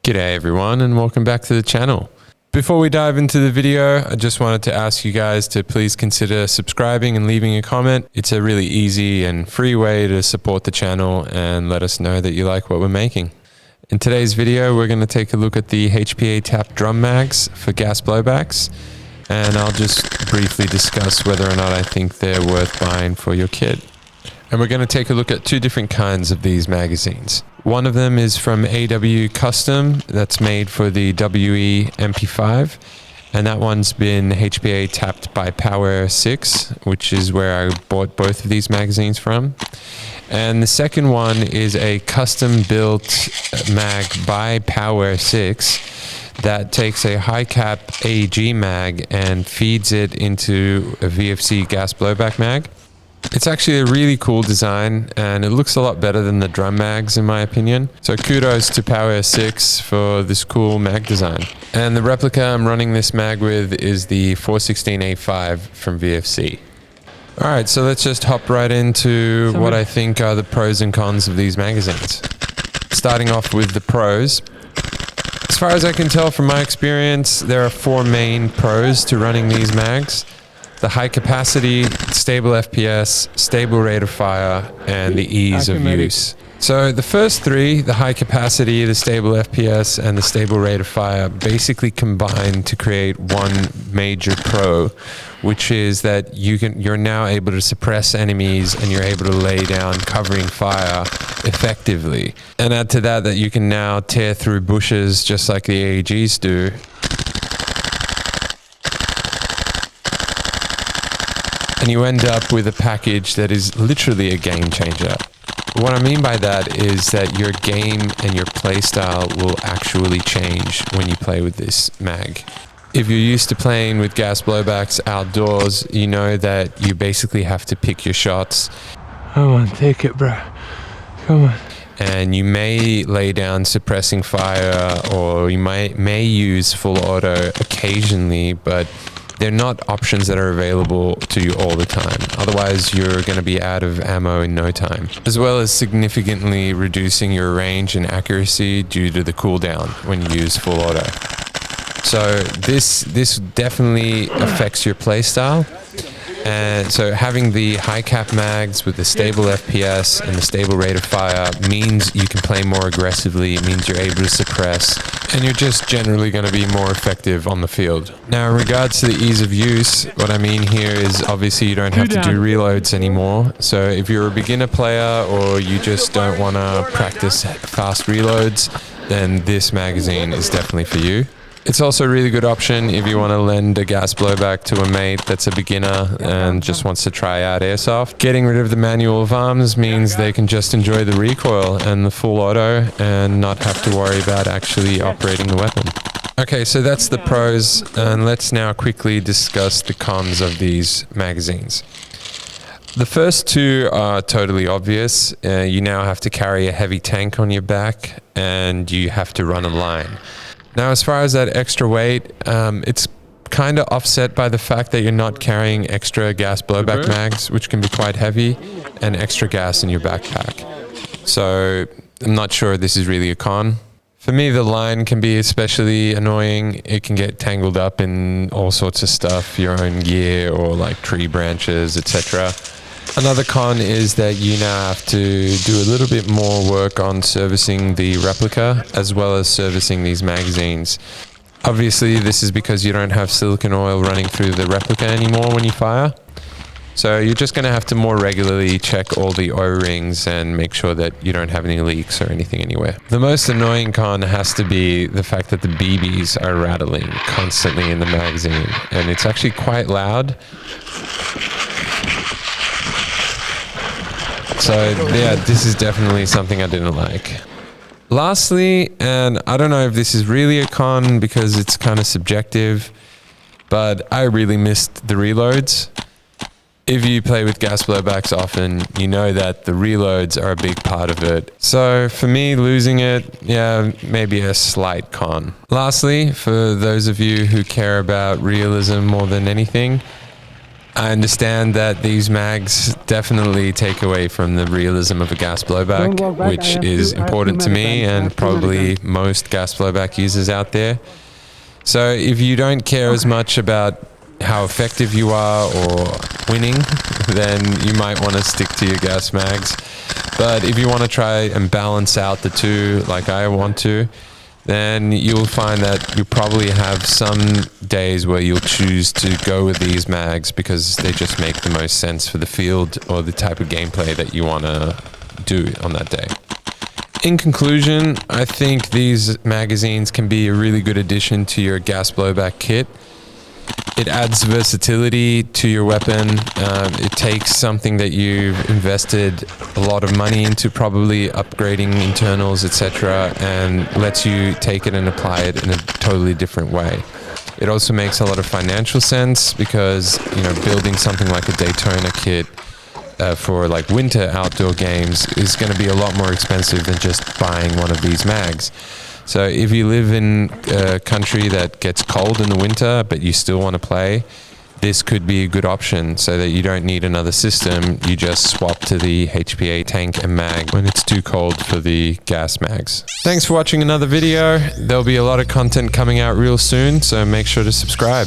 G'day everyone and welcome back to the channel. Before we dive into the video, I just wanted to ask you guys to please consider subscribing and leaving a comment. It's a really easy and free way to support the channel and let us know that you like what we're making. In today's video, we're going to take a look at the HPA tap drum mags for gas blowbacks, and I'll just briefly discuss whether or not I think they're worth buying for your kid. And we're going to take a look at two different kinds of these magazines. One of them is from AW Custom, that's made for the WE MP5, and that one's been HPA tapped by Power 6, which is where I bought both of these magazines from. And the second one is a custom built mag by Power 6 that takes a high cap AEG mag and feeds it into a VFC gas blowback mag. It's actually a really cool design and it looks a lot better than the drum mags in my opinion. So kudos to Power 6 for this cool mag design. And the replica I'm running this mag with is the 416A5 from VFC. Alright, so let's just hop right into what I think are the pros and cons of these magazines. Starting off with the pros. As far as I can tell from my experience, there are four main pros to running these mags. The high capacity, stable FPS, stable rate of fire, and the ease of use. So the first three, the high capacity, the stable FPS, and the stable rate of fire, basically combine to create one major pro, which is that you're now able to suppress enemies and you're able to lay down covering fire effectively. And add to that you can now tear through bushes just like the AEGs do. And you end up with a package that is literally a game changer. What I mean by that is that your game and your playstyle will actually change when you play with this mag. If you're used to playing with gas blowbacks outdoors, you know that you basically have to pick your shots. Come on, take it, bro. Come on. And you may lay down suppressing fire, or you may use full auto occasionally, but they're not options that are available to you all the time. Otherwise, you're going to be out of ammo in no time. As well as significantly reducing your range and accuracy due to the cooldown when you use full auto. So this definitely affects your playstyle. And so having the high cap mags with the stable FPS and the stable rate of fire means you can play more aggressively. It means you're able to suppress, and you're just generally going to be more effective on the field. Now, in regards to the ease of use, what I mean here is obviously you don't have to do reloads anymore. So if you're a beginner player or you just don't want to practice fast reloads, then this magazine is definitely for you. It's also a really good option if you want to lend a gas blowback to a mate that's a beginner and just wants to try out airsoft. Getting rid of the manual of arms means they can just enjoy the recoil and the full auto and not have to worry about actually operating the weapon. Okay, so that's the pros, and let's now quickly discuss the cons of these magazines. The first two are totally obvious. You now have to carry a heavy tank on your back and you have to run a line. Now, as far as that extra weight, it's kind of offset by the fact that you're not carrying extra gas blowback mags, which can be quite heavy, and extra gas in your backpack. So I'm not sure this is really a con. For me, the line can be especially annoying. It can get tangled up in all sorts of stuff, your own gear or like tree branches, etc. Another con is that you now have to do a little bit more work on servicing the replica as well as servicing these magazines. Obviously, this is because you don't have silicone oil running through the replica anymore when you fire. So you're just going to have to more regularly check all the O-rings and make sure that you don't have any leaks or anything anywhere. The most annoying con has to be the fact that the BBs are rattling constantly in the magazine, and it's actually quite loud. So yeah, this is definitely something I didn't like. Lastly, and I don't know if this is really a con because it's kind of subjective, but I really missed the reloads. If you play with gas blowbacks often, you know that the reloads are a big part of it. So for me, losing it, yeah, maybe a slight con. Lastly, for those of you who care about realism more than anything, I understand that these mags definitely take away from the realism of a gas blowback, which is important to me and probably most gas blowback users out there. So if you don't care as much about how effective you are or winning, then you might want to stick to your gas mags. But if you want to try and balance out the two like I want to, then you'll find that you probably have some days where you'll choose to go with these mags because they just make the most sense for the field or the type of gameplay that you want to do on that day. In conclusion, I think these magazines can be a really good addition to your gas blowback kit. It adds versatility to your weapon. It takes something that you've invested a lot of money into, probably upgrading internals, etc., and lets you take it and apply it in a totally different way. It also makes a lot of financial sense because, you know, building something like a Daytona kit for like winter outdoor games is going to be a lot more expensive than just buying one of these mags. So if you live in a country that gets cold in the winter, but you still want to play, this could be a good option so that you don't need another system. You just swap to the HPA tank and mag when it's too cold for the gas mags. Thanks for watching another video. There'll be a lot of content coming out real soon, so make sure to subscribe.